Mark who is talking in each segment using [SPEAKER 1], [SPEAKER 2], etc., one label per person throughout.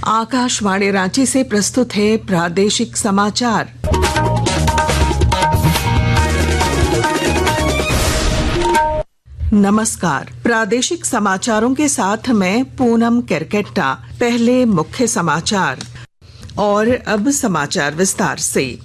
[SPEAKER 1] आकाशवाणी रांची से प्रस्तुत है प्रादेशिक समाचार। नमस्कार, प्रादेशिक समाचारों के साथ मैं पूनम केरकेट्टा। पहले मुख्य समाचार और अब समाचार विस्तार से।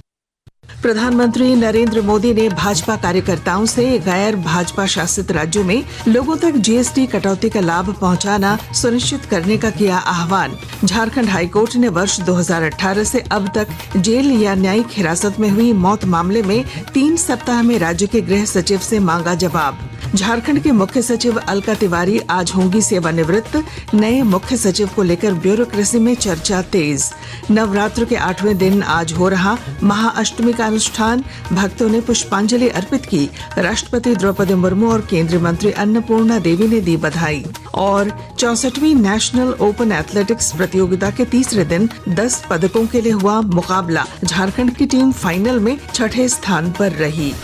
[SPEAKER 1] प्रधानमंत्री नरेंद्र मोदी ने भाजपा कार्यकर्ताओं से गैर भाजपा शासित राज्यों में लोगों तक जीएसटी कटौती का लाभ पहुंचाना सुनिश्चित करने का किया आह्वान। झारखंड हाईकोर्ट ने वर्ष 2018 से अब तक जेल या न्यायिक हिरासत में हुई मौत मामले में 3 सप्ताह में राज्य के गृह सचिव से मांगा जवाब। झारखंड के मुख्य सचिव अलका तिवारी आज होंगी सेवानिवृत्त। नए मुख्य सचिव को लेकर ब्यूरोक्रेसी में चर्चा तेज। नवरात्र के 8वें दिन आज हो रहा महाअष्टमी का अनुष्ठान। भक्तों ने पुष्पांजलि अर्पित की। राष्ट्रपति द्रौपदी मुर्मू और केंद्रीय मंत्री अन्नपूर्णा देवी ने दी बधाई। और 64वीं नेशनल ओपन एथलेटिक्स प्रतियोगिता के तीसरे दिन 10 पदकों के लिए हुआ मुकाबला। झारखंड की टीम फाइनल में 6ठे स्थान पर रही।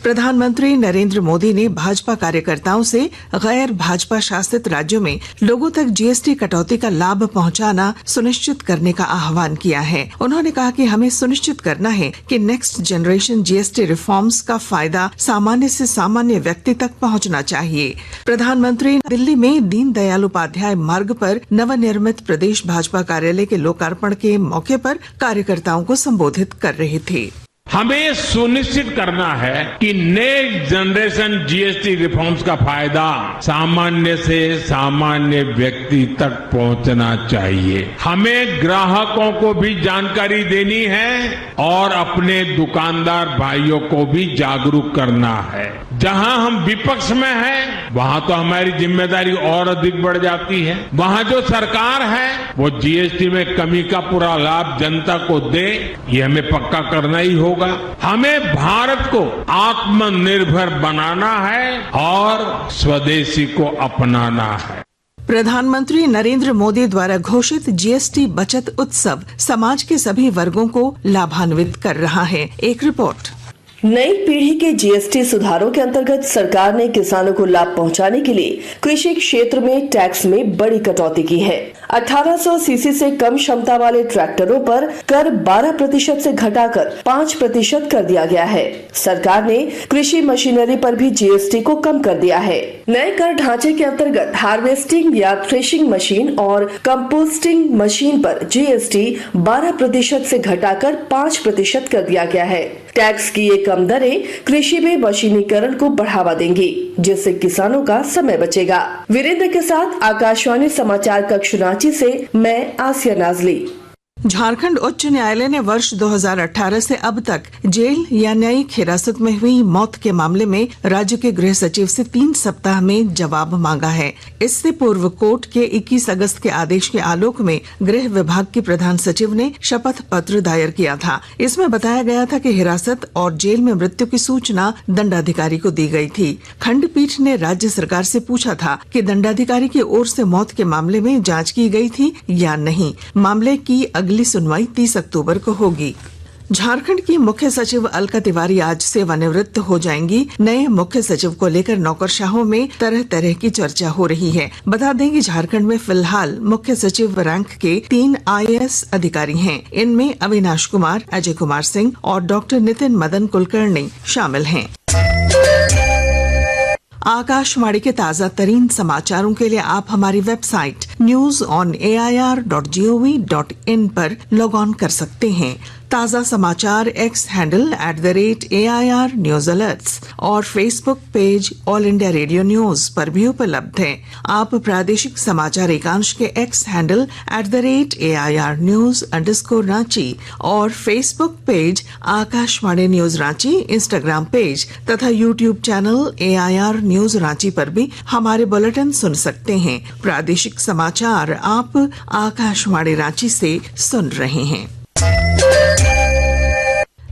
[SPEAKER 1] प्रधानमंत्री नरेंद्र मोदी ने भाजपा कार्यकर्ताओं से गैर भाजपा शासित राज्यों में लोगों तक जीएसटी कटौती का लाभ पहुंचाना सुनिश्चित करने का आह्वान किया है। उन्होंने कहा कि हमें सुनिश्चित करना है कि नेक्स्ट जनरेशन जीएसटी रिफॉर्म्स का फायदा सामान्य से सामान्य व्यक्ति तक पहुंचना चाहिए। प्रधानमंत्री दिल्ली में दीनदयाल उपाध्याय मार्ग पर नवनिर्मित प्रदेश भाजपा कार्यालय के लोकार्पण के मौके पर कार्यकर्ताओं को संबोधित कर रहे थे।
[SPEAKER 2] हमें सुनिश्चित करना है कि नेक्स्ट जनरेशन जीएसटी रिफॉर्म्स का फायदा सामान्य से सामान्य व्यक्ति तक पहुंचना चाहिए। हमें ग्राहकों को भी जानकारी देनी है और अपने दुकानदार भाइयों को भी जागरूक करना है। जहां हम विपक्ष में हैं, वहां तो हमारी जिम्मेदारी और अधिक बढ़ जाती है। वहां जो सरकार है वो जीएसटी में कमी का पूरा लाभ जनता को दे, ये हमें पक्का करना ही होगा। हमें भारत को आत्मनिर्भर बनाना है और स्वदेशी को अपनाना है।
[SPEAKER 1] प्रधानमंत्री नरेंद्र मोदी द्वारा घोषित जीएसटी बचत उत्सव समाज के सभी वर्गों को लाभान्वित कर रहा है। एक रिपोर्ट।
[SPEAKER 3] नई पीढ़ी के जीएसटी सुधारों के अंतर्गत सरकार ने किसानों को लाभ पहुंचाने के लिए कृषि क्षेत्र में टैक्स में बड़ी कटौती की है। 1800 सीसी से कम क्षमता वाले ट्रैक्टरों पर कर 12% से घटाकर 5% कर दिया गया है। सरकार ने कृषि मशीनरी पर भी जीएसटी को कम कर दिया है। नए कर ढांचे के अंतर्गत हार्वेस्टिंग या थ्रेशिंग मशीन और कंपोस्टिंग मशीन पर जीएसटी 12% से घटाकर 5% कर दिया गया है। टैक्स की ये कम दरें कृषि में मशीनीकरण को बढ़ावा देंगी, जिससे किसानों का समय बचेगा। वीरेंद्र के साथ आकाशवाणी समाचार कक्ष रांची से मैं आसिया नाजली।
[SPEAKER 1] झारखंड उच्च न्यायालय ने वर्ष 2018 से अब तक जेल या न्यायिक हिरासत में हुई मौत के मामले में राज्य के गृह सचिव से 3 सप्ताह में जवाब मांगा है। इससे पूर्व कोर्ट के 21 अगस्त के आदेश के आलोक में गृह विभाग के प्रधान सचिव ने शपथ पत्र दायर किया था। इसमें बताया गया था कि हिरासत और जेल में मृत्यु की सूचना दंडाधिकारी को दी गई थी। खंडपीठ ने राज्य सरकार से पूछा था कि दंडाधिकारी की ओर से मौत के मामले में जांच की गई थी या नहीं। मामले की अगली सुनवाई 30 अक्टूबर को होगी। झारखंड की मुख्य सचिव अलका तिवारी आज सेवानिवृत्त हो जाएंगी। नए मुख्य सचिव को लेकर नौकरशाहों में तरह तरह की चर्चा हो रही है। बता दें कि झारखंड में फिलहाल मुख्य सचिव रैंक के 3 IAS अधिकारी हैं। इनमें अविनाश कुमार, अजय कुमार सिंह और डॉक्टर नितिन मदन कुलकर्णी शामिल हैं। आकाशवाणी के ताजा तरीन समाचारों के लिए आप हमारी वेबसाइट news.air.gov.in पर लॉग ऑन कर सकते हैं। ताजा समाचार X handle @AIR news alerts और Facebook page all India radio news पर भी उपलब्ध है। आप प्रादेशिक समाचार एकांश के एक्स हैंडल @AIR news_रांची और Facebook page Akashvani news Ranchi, Instagram page तथा YouTube channel AIR news Ranchi पर भी हमारे बुलेटिन सुन सकते हैं। प्रादेशिक समाचार आप आकाशवाणी रांची से सुन रहे हैं।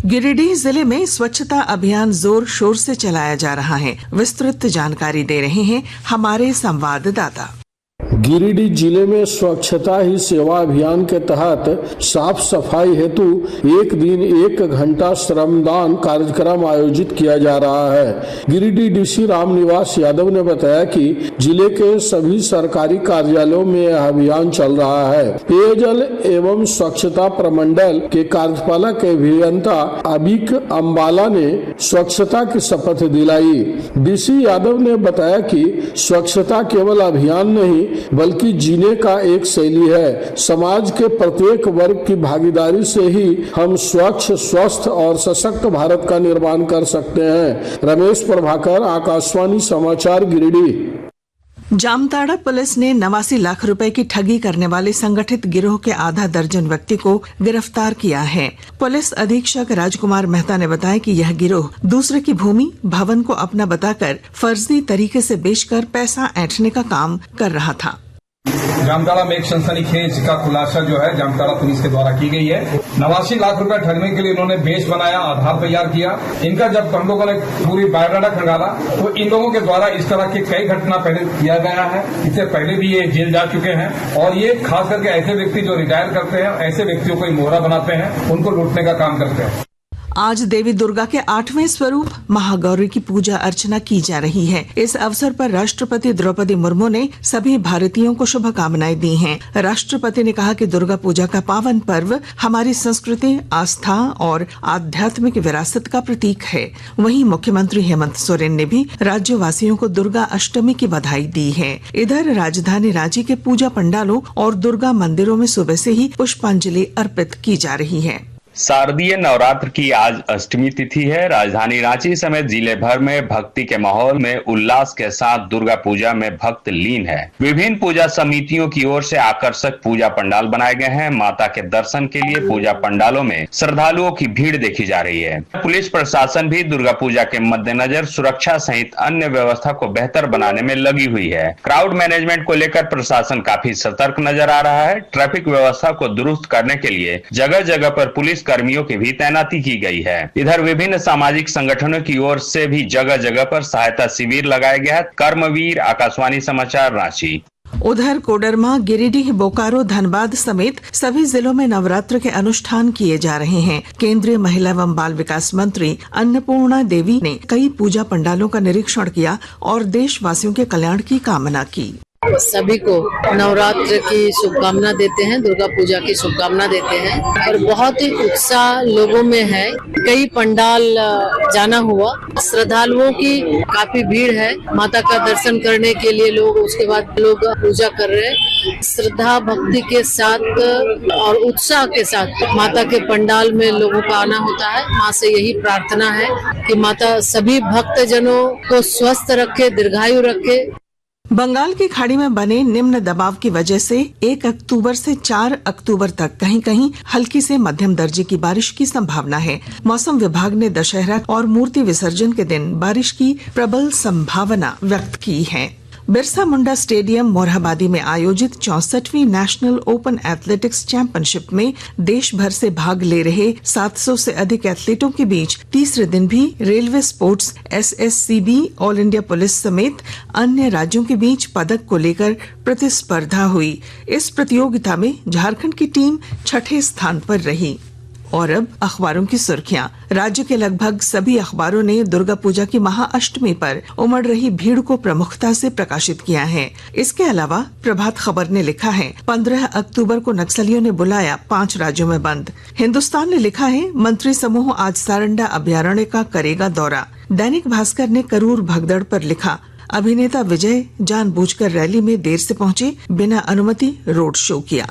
[SPEAKER 1] गिरिडीह जिले में स्वच्छता अभियान जोर शोर से चलाया जा रहा है। विस्तृत जानकारी दे रहे हैं हमारे संवाददाता।
[SPEAKER 4] गिरिडीह जिले में स्वच्छता ही सेवा अभियान के तहत साफ सफाई हेतु एक दिन 1 घंटा श्रमदान कार्यक्रम आयोजित किया जा रहा है। गिरिडीह डीसी रामनिवास यादव ने बताया कि जिले के सभी सरकारी कार्यालयों में यह अभियान चल रहा है। पेयजल एवं स्वच्छता प्रमंडल के कार्यपालक अभियंता अबिक अम्बाला ने स्वच्छता की शपथ दिलाई। डीसी यादव ने बताया कि स्वच्छता केवल अभियान नहीं बल्कि जीने का एक शैली है। समाज के प्रत्येक वर्ग की भागीदारी से ही हम स्वच्छ, स्वस्थ और सशक्त भारत का निर्माण कर सकते हैं। रमेश प्रभाकर, आकाशवाणी समाचार, गिरिडीह।
[SPEAKER 1] जामताड़ा पुलिस ने 89 लाख रुपए की ठगी करने वाले संगठित गिरोह के आधा दर्जन व्यक्ति को गिरफ्तार किया है। पुलिस अधीक्षक राजकुमार मेहता ने बताया कि यह गिरोह दूसरे की भूमि, भवन को अपना बताकर फर्जी तरीके से बेचकर पैसा ऐंठने का काम कर रहा था।
[SPEAKER 5] जामताड़ा में एक सनसनीखेज का खुलासा जो है जामताड़ा पुलिस के द्वारा की गई है। 89 लाख रुपए ठगने के लिए इन्होंने बेस बनाया, आधार तैयार किया। इनका जब हम लोगों ने पूरी बायोडाटा खंगाला तो इन लोगों के द्वारा इस तरह के कई घटना पहले किया गया है। इससे पहले भी ये जेल जा चुके हैं और ये खास करके ऐसे व्यक्ति जो रिटायर करते हैं, ऐसे व्यक्तियों को मोहरा बनाते हैं, उनको लूटने का काम करते हैं।
[SPEAKER 1] आज देवी दुर्गा के 8वें स्वरूप महागौरी की पूजा अर्चना की जा रही है। इस अवसर पर राष्ट्रपति द्रौपदी मुर्मू ने सभी भारतीयों को शुभकामनाएं दी हैं। राष्ट्रपति ने कहा कि दुर्गा पूजा का पावन पर्व हमारी संस्कृति, आस्था और आध्यात्मिक विरासत का प्रतीक है। वहीं मुख्यमंत्री हेमंत सोरेन ने भी राज्यवासियों को दुर्गा अष्टमी की बधाई दी है। इधर राजधानी रांची के पूजा पंडालों और दुर्गा मंदिरों में सुबह से ही पुष्पांजलि अर्पित की जा रही है।
[SPEAKER 6] शारदीय नवरात्र की आज अष्टमी तिथि है। राजधानी रांची समेत जिले भर में भक्ति के माहौल में उल्लास के साथ दुर्गा पूजा में भक्त लीन है। विभिन्न पूजा समितियों की ओर से आकर्षक पूजा पंडाल बनाए गए हैं। माता के दर्शन के लिए पूजा पंडालों में श्रद्धालुओं की भीड़ देखी जा रही है। पुलिस प्रशासन भी दुर्गा पूजा के मद्देनजर सुरक्षा सहित अन्य व्यवस्था को बेहतर बनाने में लगी हुई है। क्राउड मैनेजमेंट को लेकर प्रशासन काफी सतर्क नजर आ रहा है। ट्रैफिक व्यवस्था को दुरुस्त करने के लिए जगह जगह पर पुलिस कर्मियों की भी तैनाती की गई है। इधर विभिन्न सामाजिक संगठनों की ओर से भी जगह जगह पर सहायता शिविर लगाया गया है। कर्मवीर, आकाशवाणी समाचार, रांची।
[SPEAKER 1] उधर कोडरमा, गिरिडीह, बोकारो, धनबाद समेत सभी जिलों में नवरात्र के अनुष्ठान किए जा रहे हैं। केंद्रीय महिला एवं बाल विकास मंत्री अन्नपूर्णा देवी ने कई पूजा पंडालों का निरीक्षण किया और देशवासियों के कल्याण की कामना की।
[SPEAKER 7] सभी को नवरात्र की शुभकामना देते हैं, दुर्गा पूजा की शुभकामना देते हैं और बहुत ही उत्साह लोगों में है। कई पंडाल जाना हुआ, श्रद्धालुओं की काफी भीड़ है। माता का दर्शन करने के लिए लोग, उसके बाद लोग पूजा कर रहे हैं। श्रद्धा भक्ति के साथ और उत्साह के साथ माता के पंडाल में लोगों का आना होता है। माँ से यही प्रार्थना है कि माता सभी भक्त जनों को स्वस्थ रखे, दीर्घायु रखे।
[SPEAKER 1] बंगाल की खाड़ी में बने निम्न दबाव की वजह से 1 अक्टूबर से 4 अक्टूबर तक कहीं कहीं हल्की से मध्यम दर्जे की बारिश की संभावना है। मौसम विभाग ने दशहरा और मूर्ति विसर्जन के दिन बारिश की प्रबल संभावना व्यक्त की है। बिरसा मुंडा स्टेडियम मोरहाबादी में आयोजित 64वीं नेशनल ओपन एथलेटिक्स चैंपियनशिप में देश भर से भाग ले रहे 700 से अधिक एथलीटों के बीच तीसरे दिन भी railway sports, SSCB, all India police समेत अन्य राज्यों के बीच पदक को लेकर प्रतिस्पर्धा हुई। इस प्रतियोगिता में झारखंड की टीम 6ठे स्थान पर रही। और अब अखबारों की सुर्खियां। राज्य के लगभग सभी अखबारों ने दुर्गा पूजा की महाअष्टमी पर उमड़ रही भीड़ को प्रमुखता से प्रकाशित किया है। इसके अलावा प्रभात खबर ने लिखा है 15 अक्टूबर को नक्सलियों ने बुलाया 5 राज्यों में बंद। हिंदुस्तान ने लिखा है मंत्री समूह आज सारंडा अभ्यारण्य का करेगा दौरा। दैनिक भास्कर ने करूर भगदड़ पर लिखा अभिनेता विजय जानबूझकर रैली में देर से पहुंचे, बिना अनुमति रोड शो किया।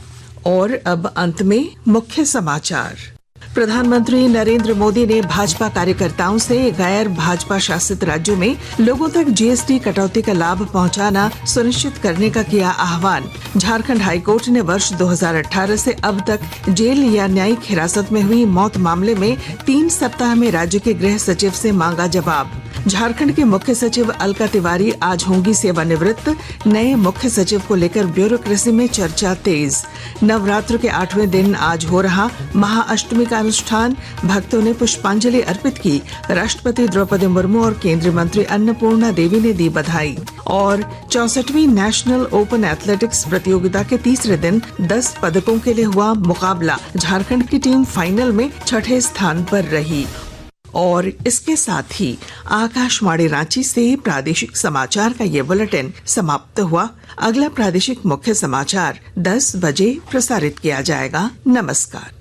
[SPEAKER 1] और अब अंत में मुख्य समाचार। प्रधानमंत्री नरेंद्र मोदी ने भाजपा कार्यकर्ताओं से गैर भाजपा शासित राज्यों में लोगों तक जीएसटी कटौती का लाभ पहुंचाना सुनिश्चित करने का किया आह्वान। झारखंड हाईकोर्ट ने वर्ष 2018 से अब तक जेल या न्यायिक हिरासत में हुई मौत मामले में 3 सप्ताह में राज्य के गृह सचिव से मांगा जवाब। झारखंड के मुख्य सचिव अलका तिवारी आज होंगी सेवानिवृत्त। नए मुख्य सचिव को लेकर ब्यूरोक्रेसी में चर्चा तेज। नवरात्र के 8वें दिन आज हो रहा महाअष्टमी का अनुष्ठान। भक्तों ने पुष्पांजलि अर्पित की। राष्ट्रपति द्रौपदी मुर्मू और केंद्रीय मंत्री अन्नपूर्णा देवी ने दी बधाई। और 64वीं नेशनल ओपन एथलेटिक्स प्रतियोगिता के तीसरे दिन 10 पदकों के लिए हुआ मुकाबला। झारखंड की टीम फाइनल में 6ठे स्थान पर रही। और इसके साथ ही आकाशवाणी रांची से प्रादेशिक समाचार का ये बुलेटिन समाप्त हुआ। अगला प्रादेशिक मुख्य समाचार 10 बजे प्रसारित किया जाएगा। नमस्कार।